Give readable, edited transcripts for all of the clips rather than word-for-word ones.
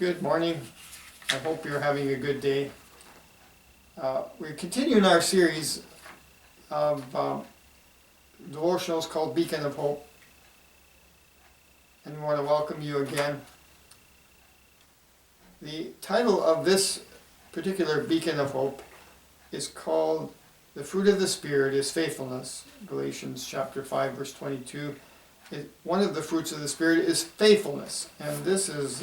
Good morning. I hope you're having a good day. We're continuing our series of devotionals called Beacon of Hope. And we want to welcome you again. The title of this particular Beacon of Hope is called The Fruit of the Spirit is Faithfulness. Galatians chapter 5 verse 22. One of the fruits of the Spirit is faithfulness. And this is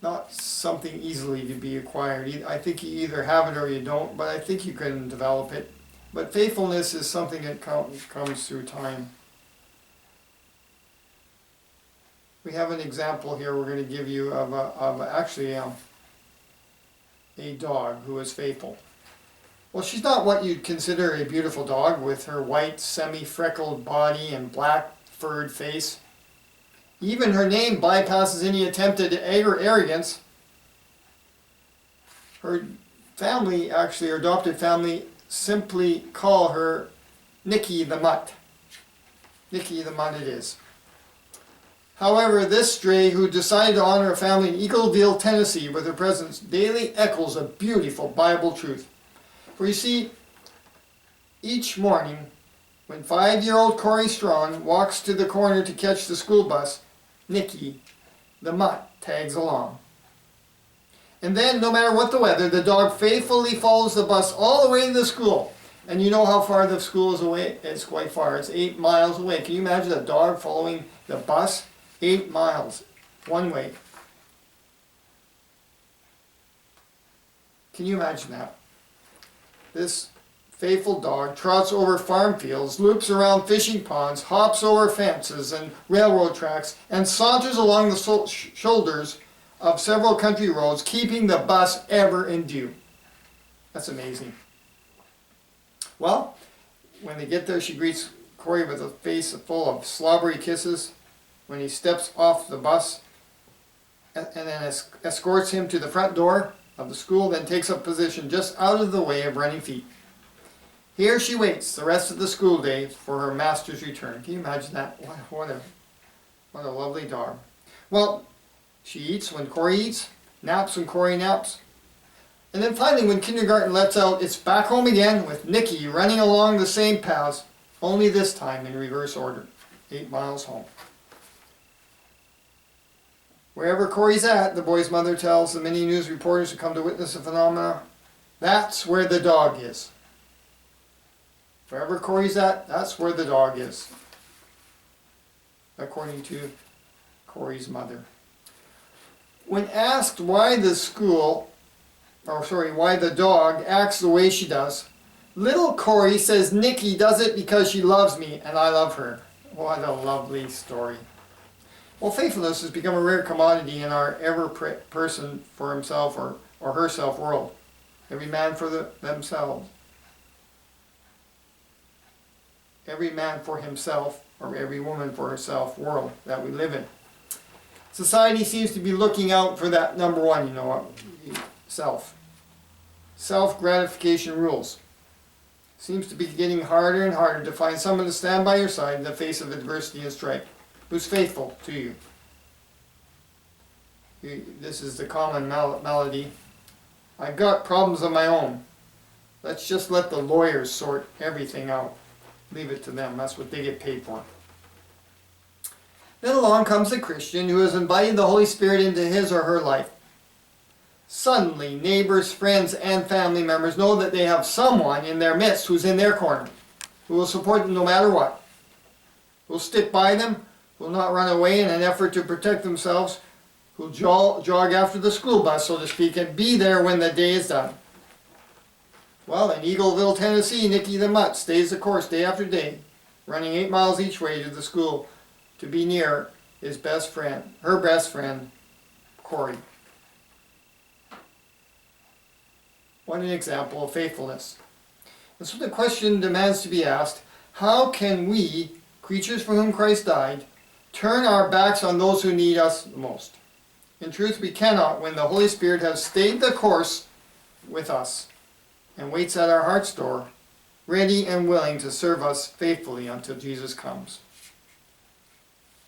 not something easily to be acquired. I think you either have it or you don't, but I think you can develop it. But faithfulness is something that comes through time. We have an example here we're going to give you of actually a dog who is faithful. Well, she's not what you'd consider a beautiful dog with her white, semi-freckled body and black furred face. Even her name bypasses any attempted arrogance. Her family, actually her adopted family, simply call her Nicky the Mutt. Nicky the Mutt it is. However, this stray who decided to honor a family in Eagleville, Tennessee with her presence daily echoes a beautiful Bible truth. For you see, each morning when 5-year-old Corey Strong walks to the corner to catch the school bus, Nicky, the mutt, tags along. And then, no matter what the weather, the dog faithfully follows the bus all the way to the school. And you know how far the school is away? It's quite far. It's 8 miles away. Can you imagine a dog following the bus 8 miles one way? Can you imagine that? This faithful dog trots over farm fields, loops around fishing ponds, hops over fences and railroad tracks, and saunters along the shoulders of several country roads, keeping the bus ever in view. That's amazing. Well, when they get there, she greets Corey with a face full of slobbery kisses when he steps off the bus, and then escorts him to the front door of the school, then takes up position just out of the way of running feet. Here she waits the rest of the school day for her master's return. Can you imagine that? What a lovely dog. Well, she eats when Corey eats, naps when Corey naps. And then finally, when kindergarten lets out, it's back home again with Nicky running along the same paths, only this time in reverse order. 8 miles home. Wherever Corey's at, the boy's mother tells the many news reporters who come to witness the phenomena, that's where the dog is. Wherever Corey's at, that's where the dog is, according to Corey's mother. When asked why the dog acts the way she does, little Corey says Nicky does it because she loves me and I love her. What a lovely story. Well, faithfulness has become a rare commodity in our person for himself or herself world. Every man for themselves. Every man for himself, or every woman for herself world that we live in. Society seems to be looking out for that number one, self. Self-gratification rules. Seems to be getting harder and harder to find someone to stand by your side in the face of adversity and strife, who's faithful to you. This is the common melody. I've got problems of my own. Let's just let the lawyers sort everything out. Leave it to them. That's what they get paid for. Then along comes the Christian who has invited the Holy Spirit into his or her life. Suddenly, neighbors, friends, and family members know that they have someone in their midst who's in their corner, who will support them no matter what, who will stick by them, who will not run away in an effort to protect themselves, who will jog after the school bus, so to speak, and be there when the day is done. Well, in Eagleville, Tennessee, Nicky the Mutt stays the course day after day, running 8 miles each way to the school to be near her best friend, Corey. What an example of faithfulness. And so the question demands to be asked, how can we, creatures for whom Christ died, turn our backs on those who need us the most? In truth, we cannot when the Holy Spirit has stayed the course with us and waits at our heart's door, ready and willing to serve us faithfully until Jesus comes.